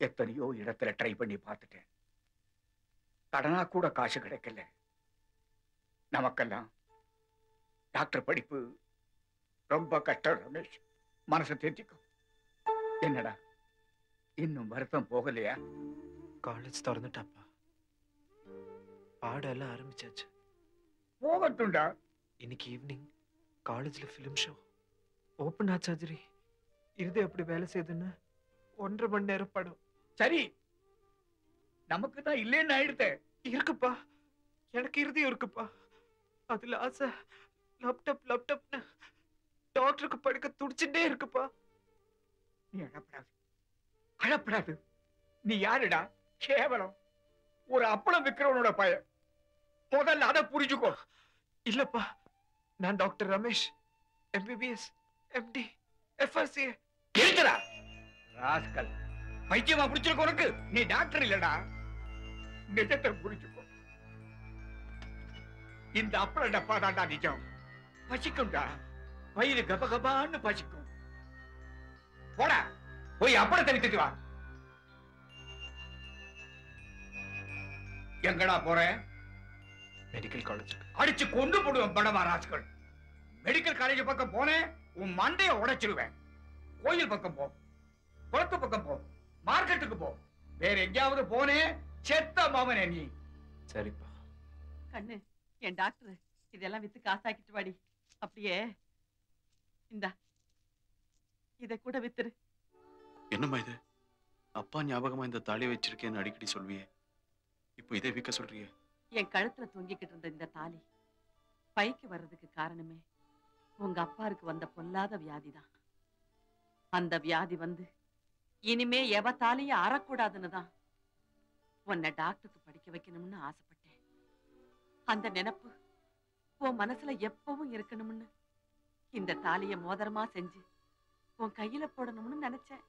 எத்தனையோ இடத்துல ட்ரை பண்ணி பார்த்துட்டேன். கடனா கூட காசு கிடைக்கல. நமக்கெல்லாம் டாக்டர் படிப்பு ரொம்ப கஷ்டம் ரமேஷ். மனசை தேர்த்திக்கும். என்னடா இன்னும் வருத்தம் போகலையா? காலேஜ் திறந்துட்டாப்பா. பாடம் எல்லாம் ஆரம்பிச்சாச்சு. போகட்டும்டா. இன்னைக்கு ஈவினிங் காலேஜ்ல film show. Open heart surgery. இது எப்படி வேலை செய்யுதுன்னு 1.5 மணி நேரம் படம். சரி, நமக்கு தான் இல்லைன்னு ஆயிடுத்த. இருக்குப்பா, எனக்கு இருதயம் இருக்குப்பா. அதுல ஆசை லேப்டாப்னு டாக்டருக்கு படிக்க துடிச்சுட்டே இருக்குப்பா. நீ அழப்படாது. நீ யாருடா? கேவலம் ஒரு அப்பளம் விக்கிறவனோட பையன். முதல்ல அதை புரிஞ்சுக்கோ. இல்லப்பா, நான் doctor Ramesh, MBBS, MD, FRCA. எழுத்துடா ராஸ்கல். பைத்தியமா புடிச்சிருக்க உனக்கு? நீ டாக்டர் இல்லடா. நிஜத்தை புரிஞ்சுக்கோ. இந்த அப்பள டப்பா தாண்டா நிஜம். பசிக்கும்டா, வயிறு கபகபான்னு பசிக்கும். போடா, போய் அப்பளத்தை வித்துட்டு வா. எங்கடா போற? Medical college. அடிச்சு கொண்டு போடுவேன் படவா ராஸ்கல். மெடிக்கல் காலேஜ் பக்கம் போனேன் உன் மண்டைய உடைச்சிருவேன். கோயில் பக்கம் போ, குளத்து பக்கம் போ, மார்க்கெட்டுக்கு போ. வேற எங்கேயாவது போனே செத்த மாமனே நீ. சரிப்பா. கண்ணு, என் டாக்டர் இதெல்லாம் வித்து காசாக்கிட்டு வாடி. அப்படியே இந்தா இத கூட வித்துரு. என்னம்மா இது? அப்பா ஞாபகமா இந்த தாலி வச்சிருக்கேன்னு அடிக்கடி சொல்வியே, இப்போ இதை விற்க சொல்றியே? என் கழுத்துல தொங்கிக்கிட்டு இருந்த இந்த தாலி பைக்கு வர்றதுக்கு காரணமே உங்க அப்பாருக்கு வந்த பொல்லாத வியாதிதான். அந்த வியாதி வந்து இனிமே எவ தாலியும் அறக்கூடாதுன்னு தான் உன்னை டாக்டருக்கு படிக்க வைக்கணும்னு ஆசைப்பட்டேன். அந்த நினைப்பு உன் மனசுல எப்பவும் இருக்கணும்னு இந்த தாலிய மோதிரமா செஞ்சு உன் கையில போடணும்னு நினைச்சேன்.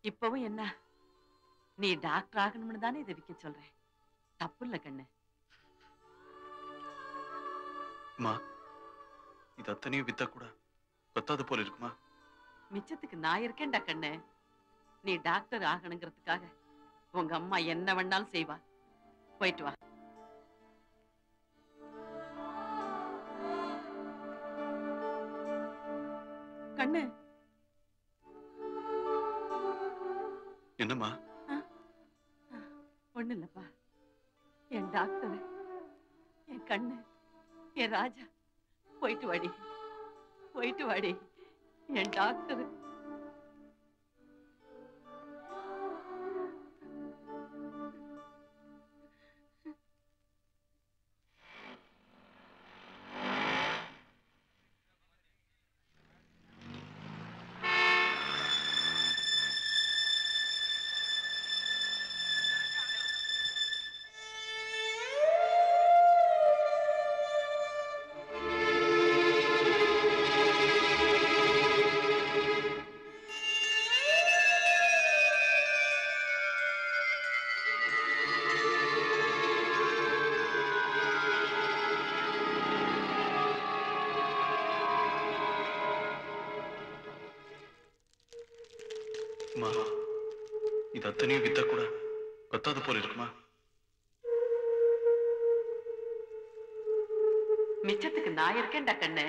இப்பவும் என்ன, நீ டாக்டர் ஆகணும்னு தானே இதை விற்க சொல்றேன். தப்பு இல்ல கண்ணு. இது அத்தனையும் வித்தா கூட கொத்தாது போல இருக்குமா? மிச்சத்துக்கு நான் இருக்கேன்டா கண்ணு. நீ டாக்டர் ஆகணுங்கிறதுக்காக உங்க அம்மா என்ன வேணாலும் செய்வா. போயிட்டு வா. கண்ணு. என்னம்மா? ஒண்ணு இல்லப்பா, என் டாக்டர், என் கண்ணு, என் ராஜா. போயிட்டு வாடி, போயிட்டு வாடி என் டாக்டர். இது அத்தனையும் வித்தா கூட கொத்தாது போல இருக்குமா? மிச்சத்துக்கு நான் இருக்கேன்டா கண்ணு.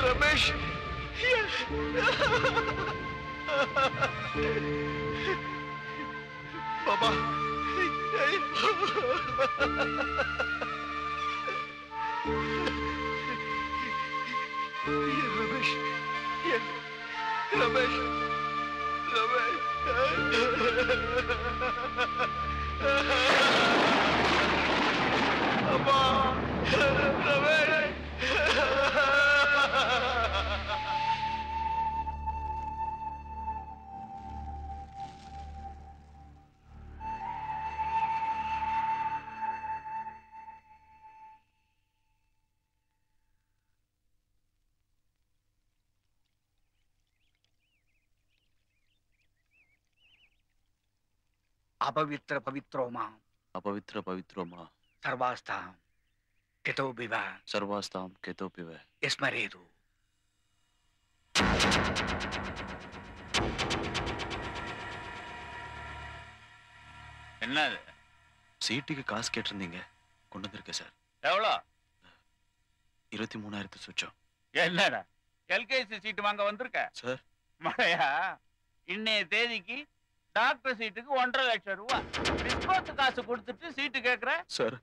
रमेश बाबा रमेश रमेश अब्बा रमेश अपवित्र पवित्रो मां अपवित्र पवित्रो मां सर्वास्तां केतो बिवा सर्वास्तां केतो पिवे स्मरेतु என்னது சீட்டுக்கு காசு கேட்டிருந்தீங்க கொண்டு வந்திருக்கேன் சார் எவ்வளோ 23,000 சுச்சம் என்னடா எல்கேசி சீட்டு வாங்க வந்திருக்க சார் மழையா இன்னைய தேதிக்கு டாக்டர் சீட்டுக்கு 1.5 லட்சம் ரூபாய் டிஸ்கவுண்ட் காசு கொடுத்துட்டு சீட்டு கேக்குற சார்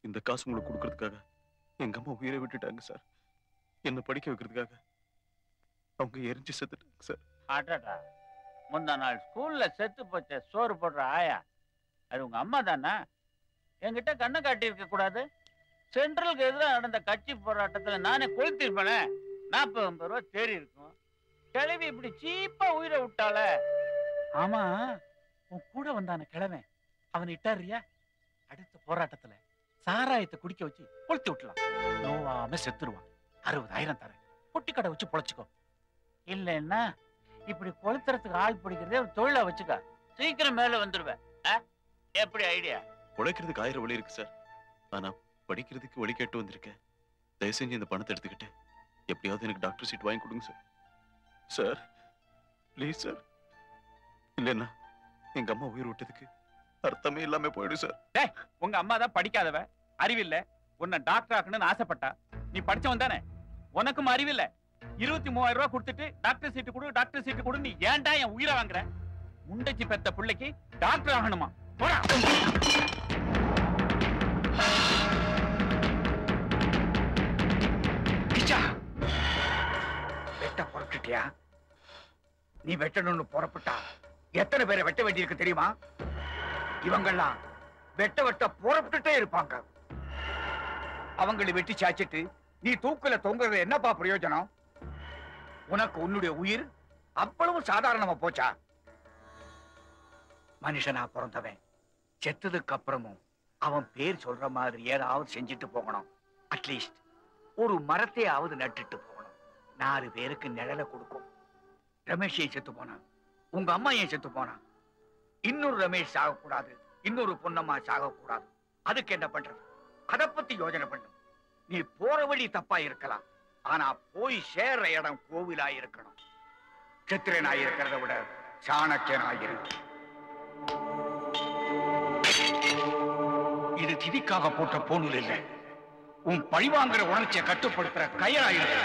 இந்த காசு உங்களுக்கு கொடுக்கறதுக்காக எங்க அம்மா உயிரை விட்டுட்டாங்க சார் என்ன படிக்க வைக்கிறதுக்காக அவங்க எரிஞ்சு செத்துட்டாங்க சார் ஆட்டாடா முந்தா நாள் ஸ்கூல்ல செத்து போச்ச சோறு போடுற ஆயா அது உங்க அம்மா தானே என்கிட்ட கண்ணை காட்டி இருக்க கூடாது சென்ட்ரலுக்கு எதிராக நடந்த கட்சி போராட்டத்துல நானே கொளுத்திருப்பேனே 40-50 ரூபா தேறி இருக்கும் கிழவி இப்படி சீப்பா உயிரை விட்டால ஆமா உன் கூட வந்தான கிழவன் அவனை இட்டாரியா அடுத்த போராட்டத்துல சாராயத்தை குடிக்க வச்சு கொளுத்தி விட்டலாம் நோவாம செத்துருவான் 60,000 தரேன் பொட்டி கடை வச்சு பொழைச்சுக்கோ இல்லைன்னா இப்படி கொளுத்துறதுக்கு ஆள் பிடிக்கிறதே ஒரு தொழிலா வச்சுக்க சீக்கிரம் மேல வந்துருவேன் எப்படி ஐடியா உழைக்கிறதுக்கு 1000 வழி இருக்கு சார் ஆனா படிக்கிறதுக்கு வழி கேட்டு வந்திருக்கேன் தயவு செஞ்சு இந்த பணத்தை எடுத்துக்கிட்டு எப்படியாவது எனக்கு டாக்டர் சீட் வாங்கி கொடுங்க சார் சார் ப்ளீஸ் சார் இல்லைன்னா எங்க அம்மா உயிர் விட்டதுக்கு அர்த்தமே இல்லாம போயிடும் சார் உங்க அம்மா தான் படிக்காதவ அறிவில்ல உன்னை டாக்டர் ஆக்கணும்னு ஆசைப்பட்டா நீ படிச்சவன் தானே உனக்கும் அறிவில்ல 23,000 ரூபாய் கொடுத்துட்டு டாக்டர் சீட்டு கொடு நீ ஏன்டா என் உயிரை வாங்குற முண்டச்சி பெத்த பிள்ளைக்கு டாக்டர் ஆகணுமா போடா வெட்ட புறப்பட்டுட்டியா நீ வெட்டணும்னு புறப்பட்டா எத்தனை பேரை வெட்ட வேண்டியிருக்கு தெரியுமா இவங்கெல்லாம் வெட்ட புறப்பட்டுட்டே இருப்பாங்க அவங்களை வெட்டி சாச்சிட்டு நீ தூக்குல தொங்குறது என்னப்பா பிரயோஜனம் உனக்கு உன்னுடைய உயிர் அவ்வளவு சாதாரணமா போச்சா மனுஷனா பிறந்தவன் செத்ததுக்கு அப்புறமும் அவன் பேர் சொல்ற மாதிரி ஏதாவது செஞ்சுட்டு போகணும் அட்லீஸ்ட் ஒரு மரத்தையாவது நட்டுட்டு போகணும் 4 பேருக்கு நிழலை கொடுக்கும் ரமேஷ் ஏன் செத்து போனா உங்க அம்மா ஏன் செத்து போனா இன்னொரு ரமேஷ் சாகக்கூடாது இன்னொரு பொன்னம்மா சாகக்கூடாது அதுக்கு என்ன பண்றது அதை பத்தி யோசனை பண்ணு நீ போற வழி தப்பா இருக்கலாம் ஆனா போய் சேர்ற இடம் கோவிலா இருக்கணும் சித்திரனாய் இருக்கிறத விட சாணக்கியனாயிருக்கு இது திதிக்காக போட்ட போனூல் இல்லை உன் பழிவாங்கிற உணர்ச்சியை கட்டுப்படுத்துற கயராயிருக்கு